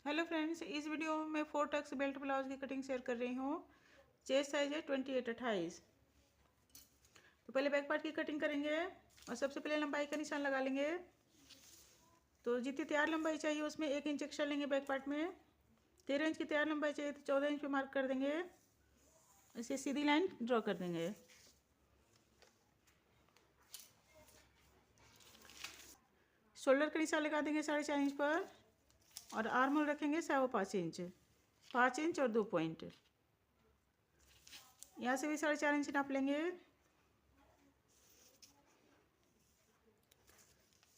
Hello friends, इस video में मैं 4 टक्स बेल्ट ब्लाउज की कटिंग शेयर कर रही हूँ। चेस्ट साइज है 28 तो पहले बैक पार्ट की कटिंग करेंगे और सबसे पहले लंबाई का निशान लगा लेंगे। तो जितनी तैयार लंबाई चाहिए उसमें 1 इंच एक्स्ट्रा लेंगे। बैक पार्ट में 13 इंच की तैयार लंबाई चाहिए तो 14 इंच पे मार्क कर देंगे। इसे सीधी लाइन ड्रॉ कर देंगे। शोल्डर का निशान लगा देंगे 4.5 इंच पर और आर्म होल रखेंगे 5.25 इंच, 5 इंच और 2 पॉइंट। यहाँ से भी 4.5 इंच नाप लेंगे।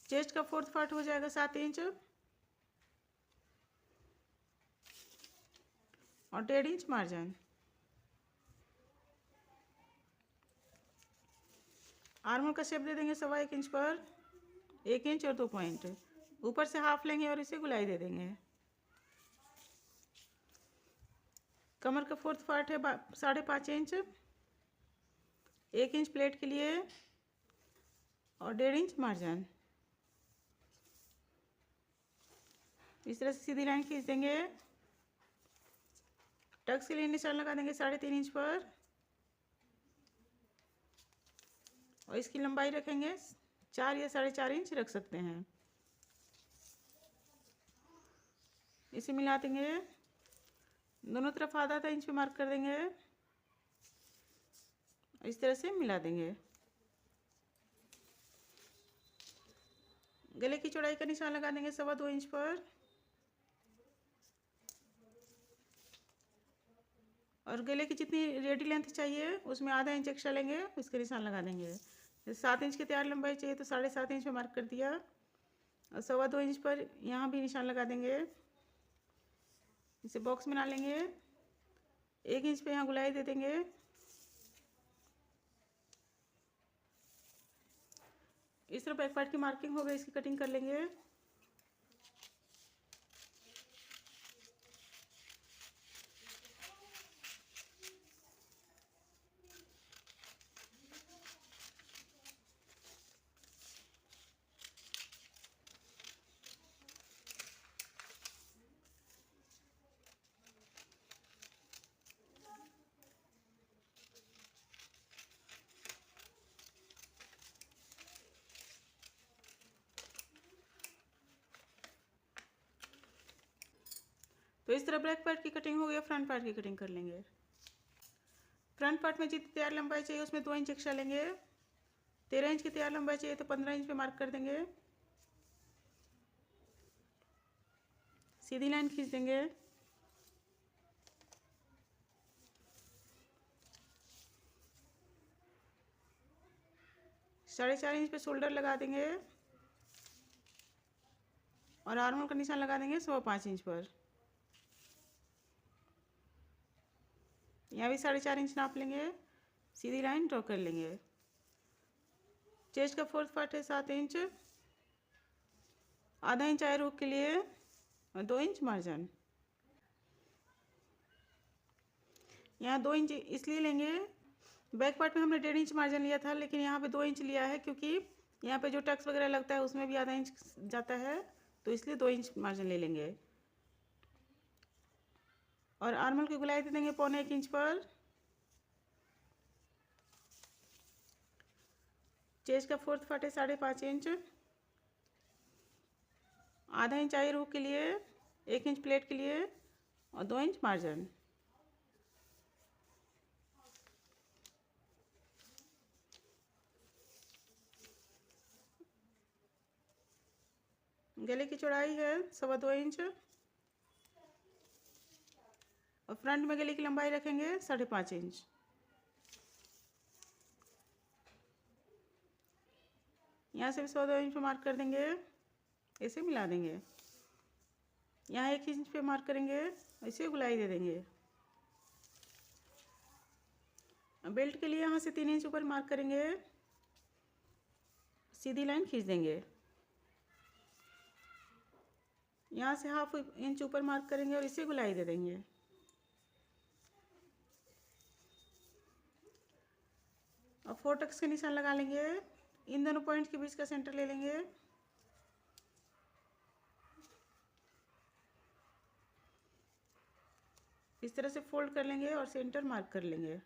चेस्ट का 4th पार्ट हो जाएगा 7 इंच और 1.5 इंच मार्जिन। आर्मोल का शेप दे देंगे 1.25 इंच पर, 1 इंच और 2 पॉइंट। ऊपर से हाफ लेंगे और इसे गुलाई दे देंगे। कमर का 4th पार्ट है 5.5 इंच, 1 इंच प्लेट के लिए और 1.5 इंच मार्जिन। इस तरह से सीधी लाइन खींच देंगे। टक्स के लिए निशान लगा देंगे 3.5 इंच पर और इसकी लंबाई रखेंगे 4 या 4.5 इंच रख सकते हैं। इसे मिला देंगे, दोनों तरफ आधा आधा इंच पे मार्क कर देंगे। इस तरह से मिला देंगे। गले की चौड़ाई का निशान लगा देंगे 2.25 इंच पर और गले की जितनी रेडी लेंथ चाहिए उसमें आधा इंच एक्स्ट्रा लेंगे, उसके निशान लगा देंगे। 7 इंच की तैयार लंबाई चाहिए तो 7.5 इंच पे मार्क कर दिया और 2.25 इंच पर यहाँ भी निशान लगा देंगे। इसे बॉक्स बना लेंगे। 1 इंच पे यहाँ गुलाई दे देंगे। इस तरह बैक पार्ट की मार्किंग हो गई, इसकी कटिंग कर लेंगे। तो इस तरह बैक पार्ट की कटिंग हो गई। फ्रंट पार्ट की कटिंग कर लेंगे। फ्रंट पार्ट में जितनी तैयार लंबाई चाहिए उसमें 2 इंच एक्स्ट्रा लेंगे। 13 इंच की तैयार लंबाई चाहिए तो 15 इंच पे मार्क कर देंगे। सीधी लाइन खींच देंगे। साढ़े 4 इंच पे शोल्डर लगा देंगे और आर्मोल का निशान लगा देंगे 5.25 इंच पर। यहाँ भी 4.5 इंच नाप लेंगे। सीधी लाइन ड्रॉ कर लेंगे। चेस्ट का 4th पार्ट है 7 इंच, आधा इंच आयर हुक के लिए और 2 इंच मार्जिन। यहाँ 2 इंच इसलिए लेंगे, बैक पार्ट में हमने 1.5 इंच मार्जिन लिया था लेकिन यहाँ पे 2 इंच लिया है क्योंकि यहाँ पे जो टक्स वगैरह लगता है उसमें भी आधा इंच जाता है, तो इसलिए 2 इंच मार्जिन ले लेंगे। और आर्मल की गुलाई दे देंगे 1.25 इंच पर। चेस्ट का 4th पार्ट है 5.5 इंच, आधा इंच आयर हुक के लिए, 1 इंच प्लेट के लिए और 2 इंच मार्जिन। गले की चौड़ाई है 2.25 इंच और फ्रंट में गले की लंबाई रखेंगे 5.5 इंच। यहाँ से भी 2.25 इंच पे मार्क कर देंगे। इसे मिला देंगे। यहाँ 1 इंच पे मार्क करेंगे, इसे गुलाई दे देंगे। बेल्ट के लिए यहाँ से 3 इंच ऊपर मार्क करेंगे। सीधी लाइन खींच देंगे। यहाँ से 1/2 इंच ऊपर मार्क करेंगे और इसे गुलाई दे देंगे। और 4 टक्स के निशान लगा लेंगे। इन दोनों पॉइंट के बीच का सेंटर ले लेंगे। इस तरह से फोल्ड कर लेंगे और सेंटर मार्क कर लेंगे।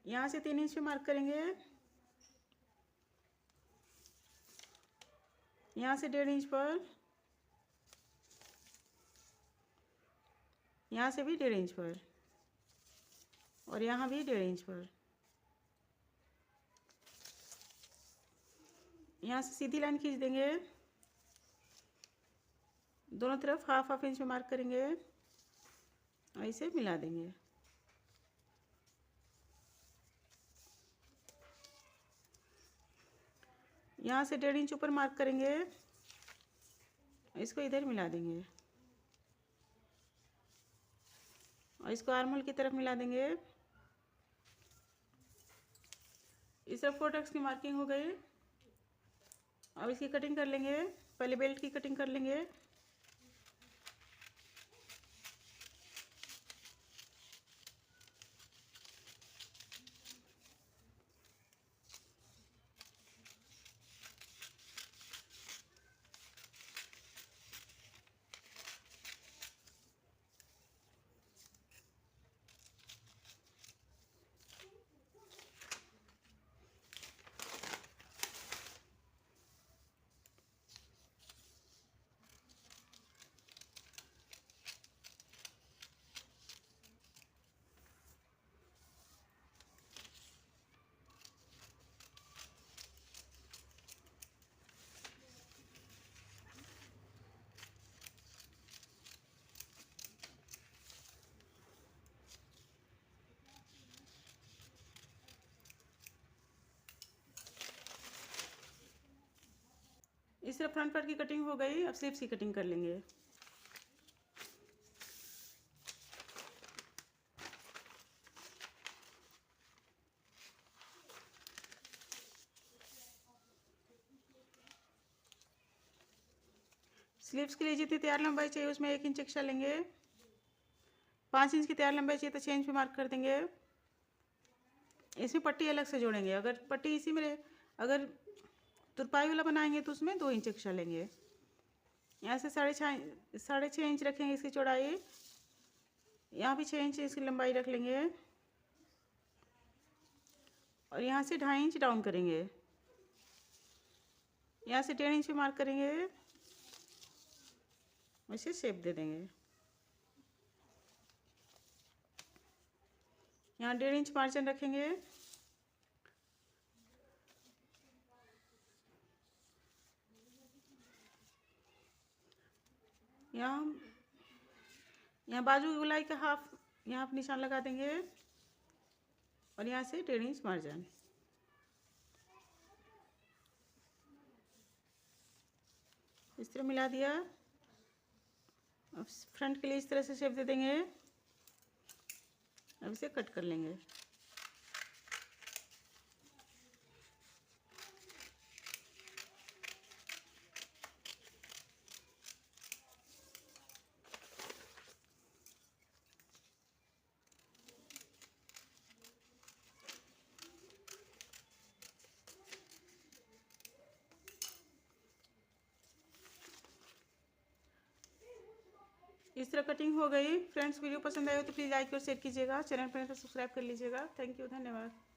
यहाँ से 3 इंच पे मार्क करेंगे, यहाँ से 1.5 इंच पर, यहाँ से भी 1.5 इंच पर, और यहाँ भी 1.5 इंच पर। यहाँ से सीधी लाइन खींच देंगे, दोनों तरफ हाफ हाफ इंच में मार्क करेंगे और इसे मिला देंगे। यहाँ से 1.5 इंच ऊपर मार्क करेंगे, इसको इधर मिला देंगे और इसको आर्महोल की तरफ मिला देंगे। इस तरफ 4 टक्स की मार्किंग हो गई। अब इसकी कटिंग कर लेंगे। पहले बेल्ट की कटिंग कर लेंगे। इस तरह फ्रंट पार्ट की कटिंग हो गई। अब स्लीव्स की कटिंग कर लेंगे। स्लीव्स के लिए जितनी तैयार लंबाई चाहिए उसमें 1 इंच एक्स्ट्रा लेंगे। 5 इंच की तैयार लंबाई चाहिए तो 6 इंच पे मार्क कर देंगे। इसमें पट्टी अलग से जोड़ेंगे। अगर पट्टी इसी में अगर तुरपाई वाला बनाएंगे तो उसमें 2 इंच एक्स्ट्रा लेंगे। यहाँ से 6.5 इंच रखेंगे इसकी चौड़ाई। यहाँ भी 6 इंच इसकी लंबाई रख लेंगे और यहाँ से 2.5 इंच डाउन करेंगे। यहाँ से 1.5 इंच पे मार्क करेंगे, इसे शेप दे देंगे। यहाँ 1.5 इंच मार्जिन रखेंगे। यहाँ बाजू की गोलाई का हाफ यहाँ पे निशान लगा देंगे और यहाँ से 1.5 इंच मार्जिन। इस तरह मिला दिया। अब फ्रंट के लिए इस तरह से शेप दे देंगे। अब इसे कट कर लेंगे। इस तरह कटिंग हो गई। फ्रेंड्स, वीडियो पसंद आए हो तो प्लीज़ लाइक और शेयर कीजिएगा। चैनल पर तो सब्सक्राइब कर लीजिएगा। थैंक यू, धन्यवाद।